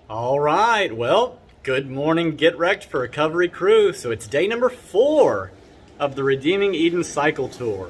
All right, well, good morning, Get Wrecked for Recovery crew. So it's day number 4 of the Redeeming Eden Cycle Tour.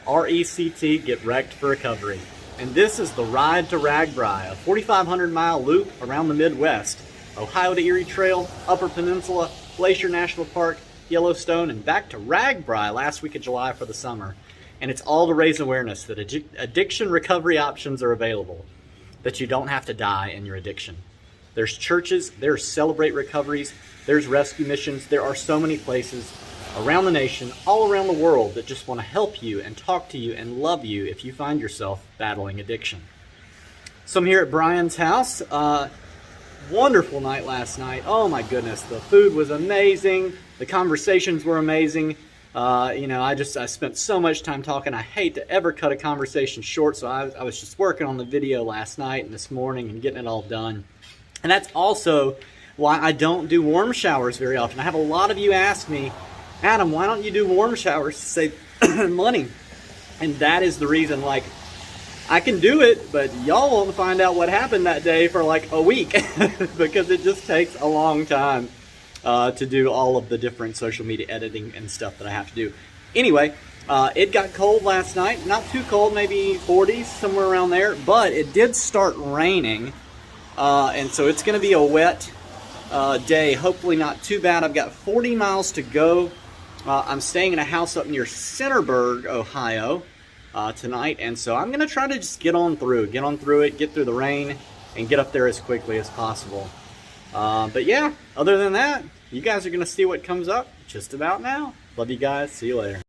RECT, Get Wrecked for Recovery. And this is the Ride to RAGBRAI, a 4,500 mile loop around the Midwest. Ohio to Erie Trail, Upper Peninsula, Glacier National Park, Yellowstone, and back to RAGBRAI last week of July for the summer. And it's all to raise awareness that addiction recovery options are available, that you don't have to die in your addiction. There's churches, there's Celebrate Recoveries, there's rescue missions. There are so many places around the nation, all around the world, that just want to help you and talk to you and love you if you find yourself battling addiction. So I'm here at Brian's house. Wonderful night last night. Oh my goodness, the food was amazing. The conversations were amazing. I spent so much time talking. I hate to ever cut a conversation short, so I was just working on the video last night and this morning and getting it all done. And that's also why I don't do warm showers very often. I have a lot of you ask me, Adam, why don't you do warm showers to save money? And that is the reason. Like, I can do it, but y'all won't find out what happened that day for like a week because it just takes a long time to do all of the different social media editing and stuff that I have to do. Anyway, it got cold last night. Not too cold, maybe 40s, somewhere around there, but it did start raining. And so it's going to be a wet day, hopefully not too bad. I've got 40 miles to go. I'm staying in a house up near Centerburg, Ohio tonight, and so I'm going to try to just get on through it, get through the rain, and get up there as quickly as possible. But yeah, other than that, you guys are going to see what comes up just about now. Love you guys. See you later.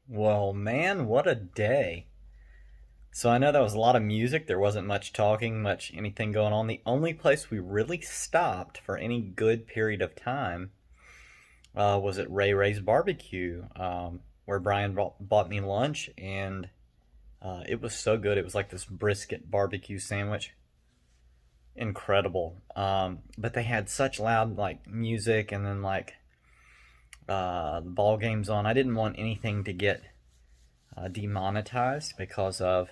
Well, man, what a day. So I know that was a lot of music. There wasn't much talking, much anything going on. The only place we really stopped for any good period of time was at Ray Ray's Barbecue, where Brian bought me lunch, and it was so good. It was like this brisket barbecue sandwich. Incredible. But they had such loud like music, and then like the ball games on. I didn't want anything to get demonetized because of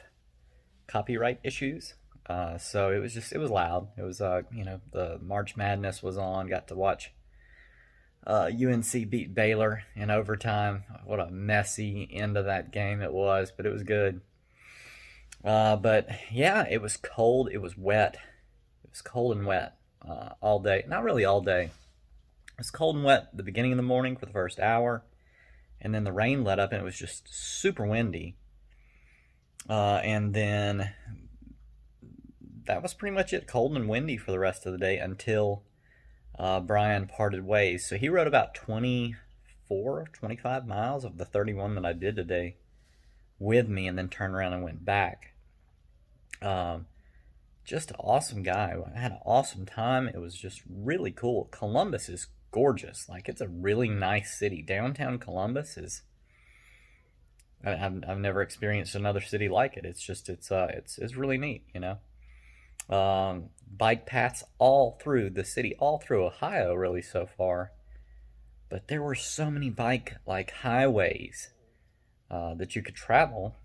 copyright issues. So it was loud. It was, the March Madness was on. Got to watch UNC beat Baylor in overtime. What a messy end of that game it was, but it was good. But yeah, it was cold. It was wet. It was cold and wet all day. Not really all day. It was cold and wet at the beginning of the morning for the first hour, and then the rain let up, and it was just super windy. And then that was pretty much it, cold and windy for the rest of the day until Brian parted ways. So he rode about 24, 25 miles of the 31 that I did today with me, and then turned around and went back. Just an awesome guy. I had an awesome time. It was just really cool. Columbus is gorgeous. Like, it's a really nice city. Downtown Columbus is, I've never experienced another city like it. It's just it's really neat, you know. Bike paths all through the city, all through Ohio, really, so far. But there were so many bike like highways that you could travel,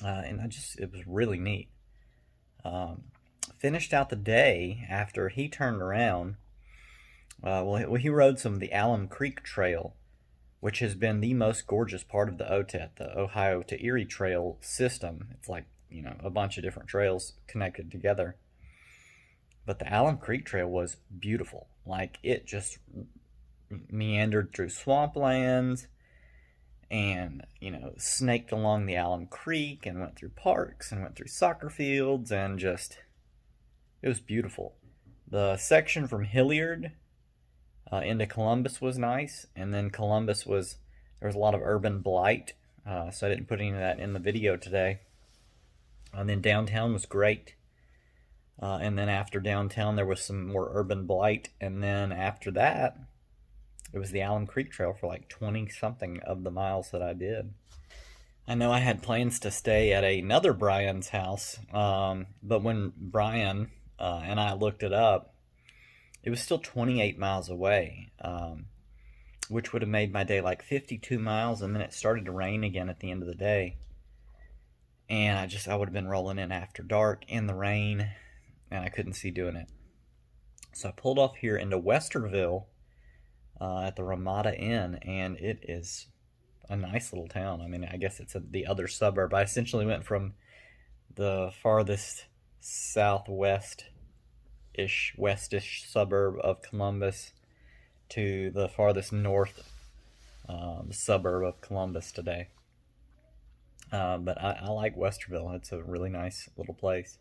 and it was really neat. Finished out the day after he turned around. He rode some of the Alum Creek Trail, which has been the most gorgeous part of the OTET, the Ohio to Erie Trail system. It's like, a bunch of different trails connected together. But the Alum Creek Trail was beautiful. Like, it just meandered through swamplands and, snaked along the Alum Creek and went through parks and went through soccer fields, and just, it was beautiful. The section from Hilliard into Columbus was nice, and then there was a lot of urban blight, so I didn't put any of that in the video today. And then downtown was great, and then after downtown there was some more urban blight, and then after that it was the Alum Creek Trail for like 20 something of the miles that I did. I know I had plans to stay at another Brian's house, but when Brian and I looked it up, it was still 28 miles away, which would have made my day like 52 miles, and then it started to rain again at the end of the day. And I would have been rolling in after dark in the rain, and I couldn't see doing it. So I pulled off here into Westerville at the Ramada Inn, and it is a nice little town. I mean, I guess it's the other suburb. I essentially went from the farthest southwest westish suburb of Columbus to the farthest north suburb of Columbus today. But I like Westerville. It's a really nice little place.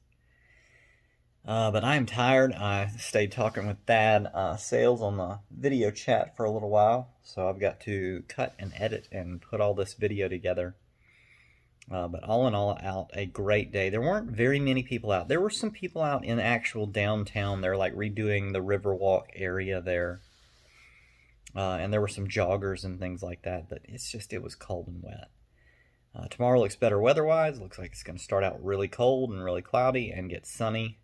But I am tired. I stayed talking with Dad Sales on the video chat for a little while, so I've got to cut and edit and put all this video together. But all in all, out a great day. There weren't very many people out. There were some people out in actual downtown. They're like redoing the Riverwalk area there. And there were some joggers and things like that, but it was cold and wet. Tomorrow looks better weather-wise. Looks like it's going to start out really cold and really cloudy and get sunny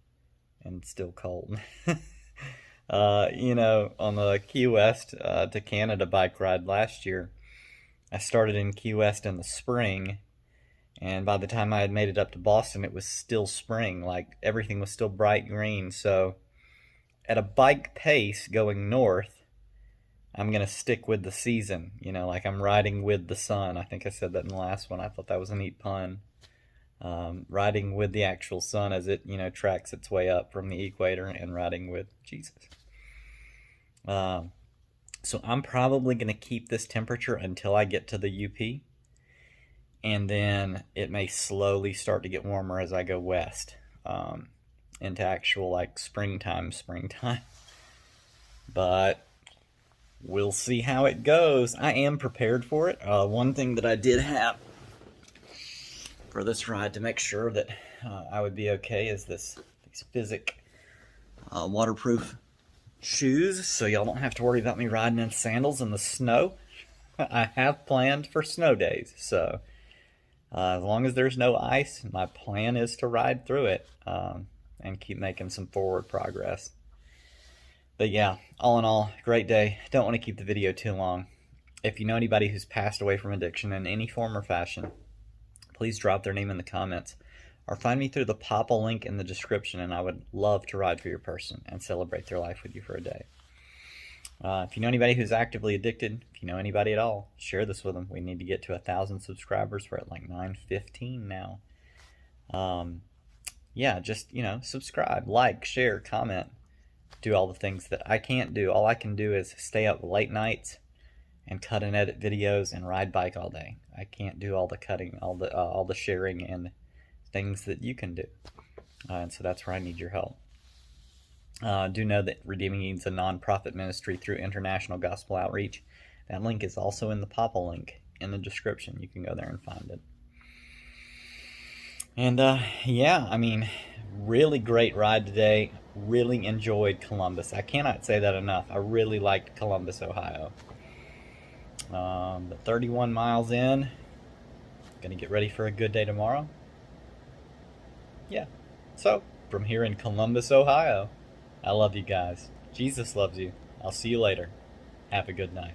and still cold. On the Key West to Canada bike ride last year, I started in Key West in the spring, and by the time I had made it up to Boston, it was still spring. Like, everything was still bright green. So at a bike pace going north, I'm going to stick with the season. Like, I'm riding with the sun. I think I said that in the last one. I thought that was a neat pun. Riding with the actual sun as it, tracks its way up from the equator, and riding with Jesus. So I'm probably going to keep this temperature until I get to the UP. And then it may slowly start to get warmer as I go west, into actual, like, springtime. But we'll see how it goes. I am prepared for it. One thing that I did have for this ride to make sure that I would be okay is these Physic waterproof shoes, so y'all don't have to worry about me riding in sandals in the snow. I have planned for snow days, so as long as there's no ice, my plan is to ride through it and keep making some forward progress. But yeah, all in all, great day. Don't want to keep the video too long. If you know anybody who's passed away from addiction in any form or fashion, please drop their name in the comments or find me through the Papa link in the description, and I would love to ride for your person and celebrate their life with you for a day. If you know anybody who's actively addicted, if you know anybody at all, share this with them. We need to get to 1,000 subscribers. We're at like 915 now. Yeah, just, subscribe, like, share, comment, do all the things that I can't do. All I can do is stay up late nights and cut and edit videos and ride bike all day. I can't do all the cutting, all the sharing and things that you can do. And so that's where I need your help. Do know that Redeeming Eden's a non-profit ministry through international gospel outreach. That link is also in the Papa link in the description. You can go there and find it. And yeah, I mean, really great ride today. Really enjoyed Columbus. I cannot say that enough. I really liked Columbus, Ohio. But 31 miles in. Gonna get ready for a good day tomorrow. Yeah. So, from here in Columbus, Ohio, I love you guys. Jesus loves you. I'll see you later. Have a good night.